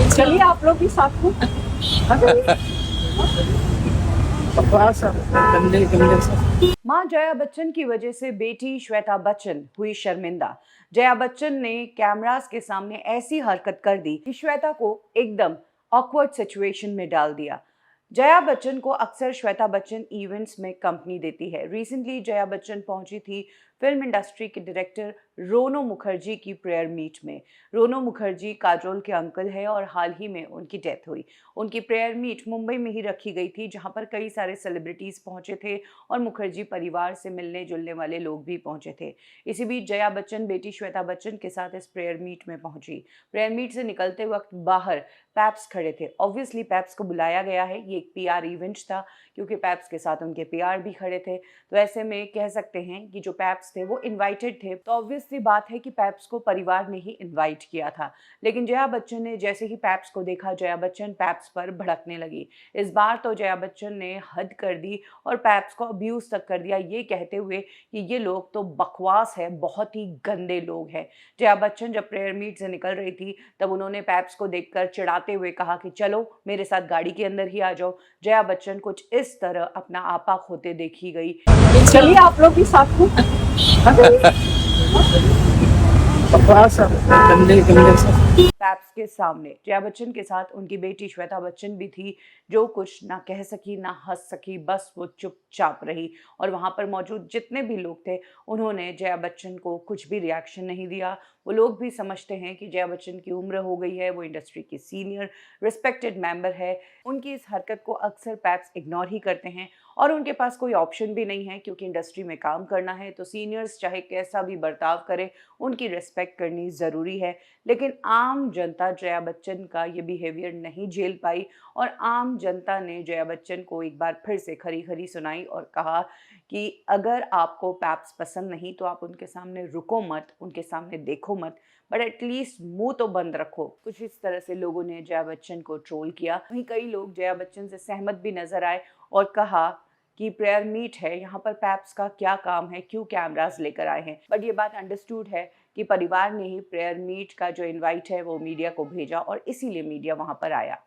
चलिए आप लोग भी साथ में। बकवास है, गंदे गंदे से। मां जया बच्चन की वजह से बेटी श्वेता बच्चन हुई शर्मिंदा। जया बच्चन ने कैमरास के सामने ऐसी हरकत कर दी कि श्वेता को एकदम ऑकवर्ड सिचुएशन में डाल दिया। जया बच्चन को अक्सर श्वेता बच्चन इवेंट्स में कंपनी देती है। रिसेंटली जया बच्चन पहुंची थी फिल्म इंडस्ट्री के डायरेक्टर रोनो मुखर्जी की प्रेयर मीट में। रोनो मुखर्जी काजोल के अंकल है और हाल ही में उनकी डेथ हुई। उनकी प्रेयर मीट मुंबई में ही रखी गई थी, जहां पर कई सारे सेलिब्रिटीज पहुंचे थे और मुखर्जी परिवार से मिलने जुलने वाले लोग भी पहुंचे थे। इसी बीच जया बच्चन बेटी श्वेता बच्चन के साथ इस प्रेयर मीट में पहुंची। प्रेयर मीट से निकलते वक्त बाहर पैप्स खड़े थे। ऑब्वियसली पैप्स को बुलाया गया है, ये एक पीआर इवेंट था, क्योंकि पैप्स के साथ उनके पीआर भी खड़े थे। तो ऐसे में कह सकते हैं कि जो पैप्स थे वो इनवाइटेड थे, तो ऑब्वियस सी बात है कि पैप्स को परिवार ने ही इनवाइट किया था। लेकिन जया बच्चन ने जैसे ही पैप्स को देखा, जया बच्चन पैप्स पर भड़कने लगी। इस बार तो जया बच्चन ने हद कर दी और पैप्स को अब्यूज तक कर दिया, ये कहते हुए कि ये लोग तो बकवास है, बहुत ही गंदे लोग हैं। जया बच्चन जब प्रेयर मीट से निकल रही थी तब उन्होंने पैप्स को देखकर चिढ़ाते हुए कहा कि चलो मेरे साथ गाड़ी के अंदर ही आ जाओ। जया बच्चन कुछ इस तरह अपना आपा खोते देखी गई। चलिए आप लोग भी साथ में। बकवास है, गंदे गंदे से। पैप्स के सामने जया बच्चन के साथ उनकी बेटी श्वेता बच्चन भी थी, जो कुछ ना कह सकी ना हंस सकी, बस वो चुपचाप रही। और वहां पर मौजूद जितने भी लोग थे उन्होंने जया बच्चन को कुछ भी रिएक्शन नहीं दिया। वो लोग भी समझते हैं कि जया बच्चन की उम्र हो गई है, वो इंडस्ट्री की सीनियर रिस्पेक्टेड मेंबर है। उनकी इस हरकत को अक्सर पैप्स इग्नोर ही करते हैं और उनके पास कोई ऑप्शन भी नहीं है, क्योंकि इंडस्ट्री में काम करना है तो सीनियर्स चाहे कैसा भी बर्ताव करे उनकी रिस्पेक्ट करनी ज़रूरी है। लेकिन आम जनता जया बच्चन का ये बिहेवियर नहीं झेल पाई और आम जनता ने जया बच्चन को एक बार फिर से खरी खरी सुनाई और कहा कि अगर आपको पैप्स पसंद नहीं तो आप उनके सामने रुको मत, उनके सामने देखो मत, बट एटलीस्ट मुंह तो बंद रखो। कुछ इस तरह से लोगों ने जया बच्चन को ट्रोल किया। वहीं कई लोग जया बच्चन से सहमत भी नजर आए और कहा कि प्रेयर मीट है, यहाँ पर पैप्स का क्या काम है, क्यों कैमरास लेकर आए हैं। बट ये बात अंडरस्टूड है कि परिवार ने ही प्रेयर मीट का जो इनवाइट है वो मीडिया को भेजा और इसीलिए मीडिया वहां पर आया।